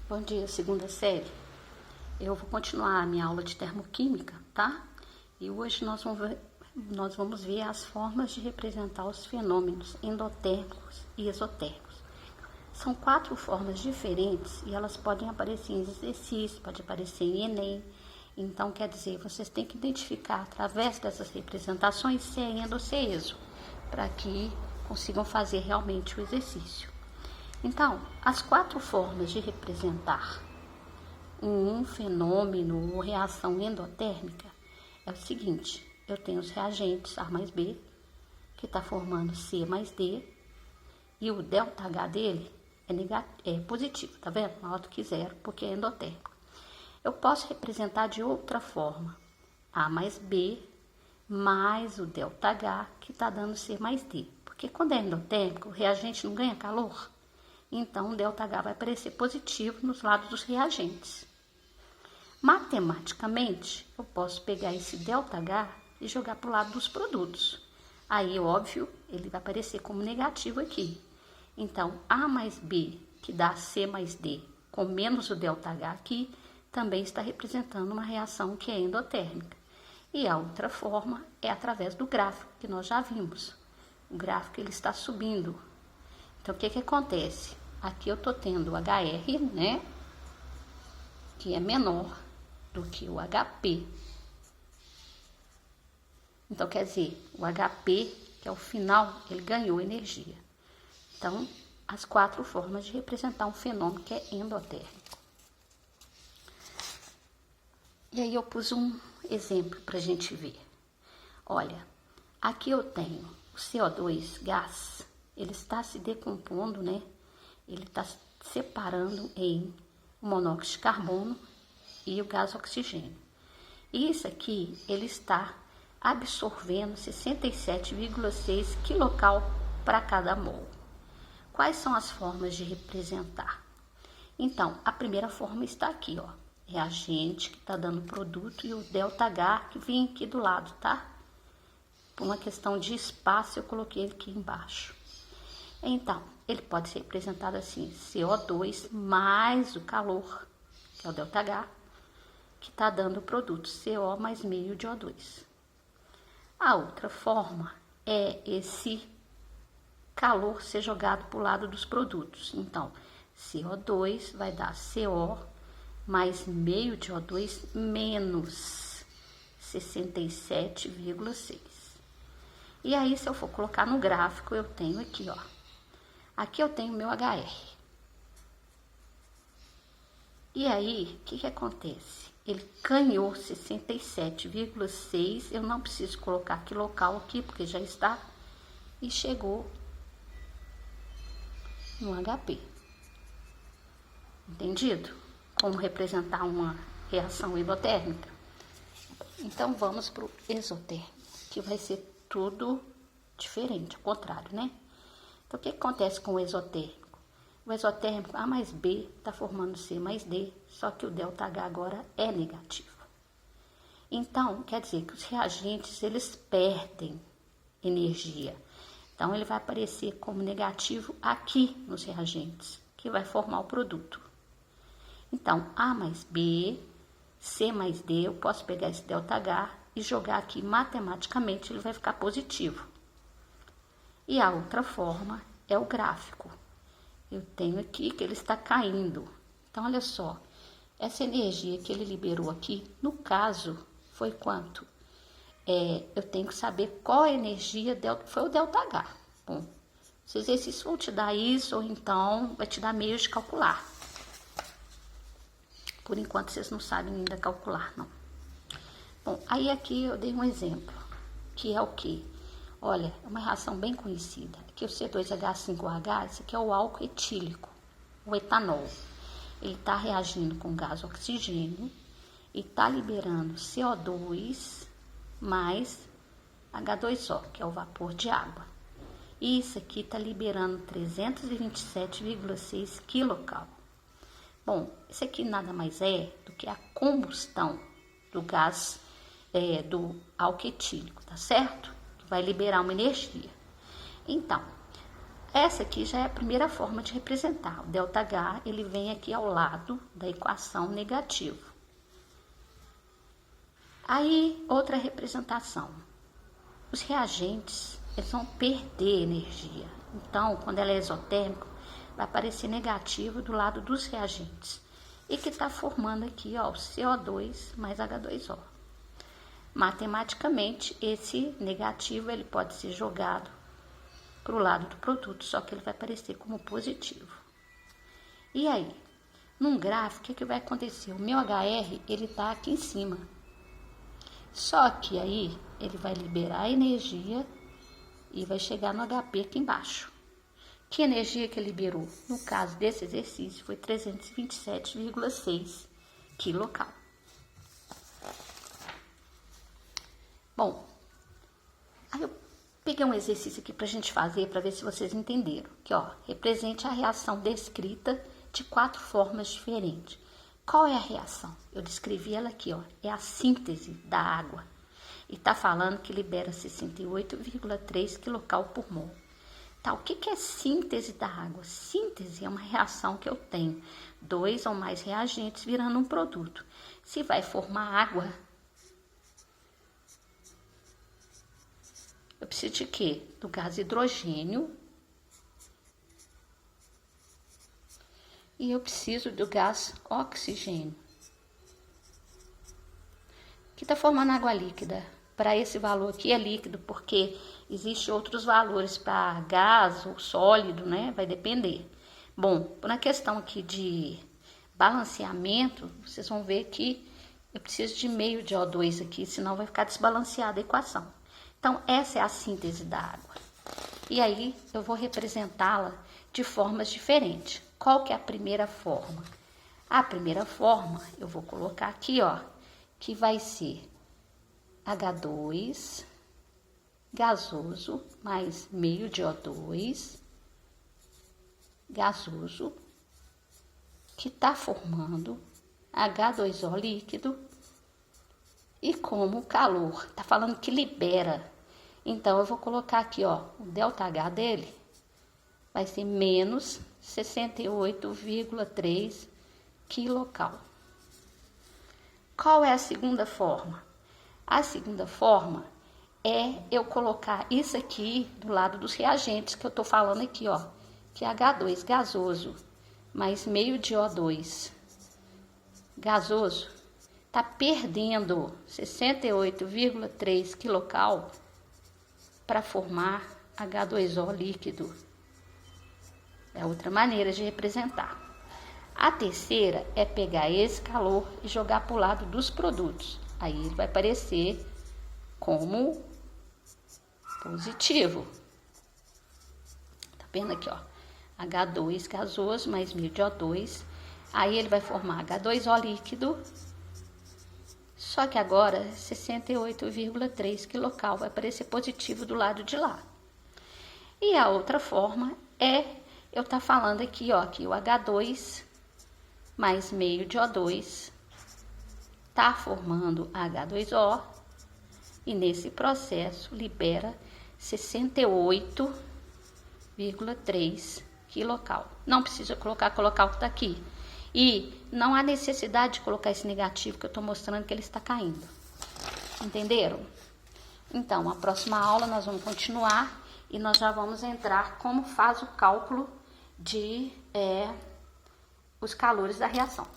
Bom dia, segunda série. Eu vou continuar a minha aula de termoquímica, tá? E hoje nós vamos ver as formas de representar os fenômenos endotérmicos e exotérmicos. São 4 formas diferentes e elas podem aparecer em exercícios, pode aparecer em Enem. Então, quer dizer, vocês têm que identificar através dessas representações se é endo ou se é exo, para que consigam fazer realmente o exercício. Então, as 4 formas de representar um fenômeno ou reação endotérmica é o seguinte: eu tenho os reagentes A mais B, que está formando C mais D, e o ΔH dele é positivo, tá vendo? Maior do que zero, porque é endotérmico. Eu posso representar de outra forma: A mais B mais o ΔH, que está dando C mais D. Porque quando é endotérmico, o reagente não ganha calor. Então, o ΔH vai aparecer positivo nos lados dos reagentes. Matematicamente, eu posso pegar esse ΔH e jogar para o lado dos produtos. Aí, óbvio, ele vai aparecer como negativo aqui. Então, A mais B, que dá C mais D, com menos o ΔH aqui, também está representando uma reação que é endotérmica. E a outra forma é através do gráfico, que nós já vimos. O gráfico ele está subindo. Então, o que acontece? Aqui eu estou tendo o HR, né? Que é menor do que o HP. Então, quer dizer, o HP, que é o final, ele ganhou energia. Então, as 4 formas de representar um fenômeno que é endotérmico. E aí eu pus um exemplo para a gente ver. Olha, aqui eu tenho o CO2, gás, ele está se decompondo, né? Ele está separando em monóxido de carbono e o gás oxigênio. E isso aqui, ele está absorvendo 67,6 kcal para cada mol. Quais são as formas de representar? Então, a primeira forma está aqui, ó. Reagente que está dando produto e o ΔH que vem aqui do lado, tá? Por uma questão de espaço, eu coloquei ele aqui embaixo. Então, ele pode ser representado assim: CO2 mais o calor, que é o ΔH, que está dando o produto CO mais meio de O2. A outra forma é esse calor ser jogado para o lado dos produtos. Então, CO2 vai dar CO mais meio de O2 menos 67,6. E aí, se eu for colocar no gráfico, eu tenho aqui, ó. Aqui eu tenho meu HR. E aí, o que acontece? Ele ganhou 67,6. Eu não preciso colocar quilocal aqui, porque já está. E chegou no HP. Entendido? Como representar uma reação endotérmica? Então, vamos para o exotérmico, que vai ser tudo diferente, ao contrário, né? Então, o que acontece com o exotérmico? O exotérmico A mais B está formando C mais D, só que o ΔH agora é negativo. Então, quer dizer que os reagentes, eles perdem energia. Então, ele vai aparecer como negativo aqui nos reagentes, que vai formar o produto. Então, A mais B, C mais D, eu posso pegar esse ΔH e jogar aqui matematicamente, ele vai ficar positivo. E a outra forma é o gráfico. Eu tenho aqui que ele está caindo. Então, olha só, essa energia que ele liberou aqui, no caso, foi quanto? Eu tenho que saber qual a energia, foi o ΔH. Bom, se exercício vão te dar isso, ou então vai te dar meios de calcular. Por enquanto, vocês não sabem ainda calcular, não. Bom, aí aqui eu dei um exemplo, que é o quê? Olha, é uma reação bem conhecida. Aqui o C2H5OH, esse aqui é o álcool etílico, o etanol. Ele está reagindo com gás oxigênio e está liberando CO2 mais H2O, que é o vapor de água. E isso aqui está liberando 327,6 kcal. Bom, isso aqui nada mais é do que a combustão do gás do álcool etílico, tá certo? Vai liberar uma energia. Então, essa aqui já é a primeira forma de representar. O ΔH, ele vem aqui ao lado da equação negativo. Aí, outra representação. Os reagentes, eles vão perder energia. Então, quando ela é exotérmica, vai aparecer negativo do lado dos reagentes. E que está formando aqui, ó, o CO2 mais H2O. Matematicamente, esse negativo, ele pode ser jogado para o lado do produto, só que ele vai aparecer como positivo. E aí, num gráfico, o que vai acontecer? O meu HR, ele está aqui em cima. Só que aí, ele vai liberar energia e vai chegar no HP aqui embaixo. Que energia que ele liberou? No caso desse exercício, foi 327,6 kcal. Bom, aí eu peguei um exercício aqui pra gente fazer, para ver se vocês entenderam. Que, ó, represente a reação descrita de 4 formas diferentes. Qual é a reação? Eu descrevi ela aqui, ó, é a síntese da água. E tá falando que libera 68,3 kcal por mol. Tá, o que é síntese da água? Síntese é uma reação que eu tenho 2 ou mais reagentes virando um produto. Se vai formar água, eu preciso de quê? Do gás hidrogênio. E eu preciso do gás oxigênio. Que está formando água líquida. Para esse valor aqui é líquido, porque existem outros valores para gás ou sólido, né? Vai depender. Bom, na questão aqui de balanceamento, vocês vão ver que eu preciso de meio de O2 aqui, senão vai ficar desbalanceada a equação. Então, essa é a síntese da água. E aí, eu vou representá-la de formas diferentes. Qual que é a primeira forma? A primeira forma, eu vou colocar aqui, ó, que vai ser H2 gasoso mais meio de O2 gasoso, que está formando H2O líquido. E como o calor está falando que libera, então eu vou colocar aqui, ó, o ΔH dele vai ser menos 68,3 kcal. Qual é a segunda forma? A segunda forma é eu colocar isso aqui do lado dos reagentes que eu tô falando aqui, ó, que é H2 gasoso mais meio de O2 gasoso, tá perdendo 68,3 kcal para formar H2O líquido. É outra maneira de representar. A terceira é pegar esse calor e jogar para o lado dos produtos. Aí ele vai aparecer como positivo. Tá vendo aqui, ó? H2 gasoso mais meio de O2. Aí ele vai formar H2O líquido. Só que agora 68,3 kcal vai aparecer positivo do lado de lá. E a outra forma é eu tá falando aqui, ó, que o H2 mais meio de O2 tá formando H2O e nesse processo libera 68,3 kcal. Não precisa colocar o que tá aqui. E não há necessidade de colocar esse negativo que eu tô mostrando que ele está caindo. Entenderam? Então, a próxima aula nós vamos continuar e nós já vamos entrar como faz o cálculo de os calores da reação.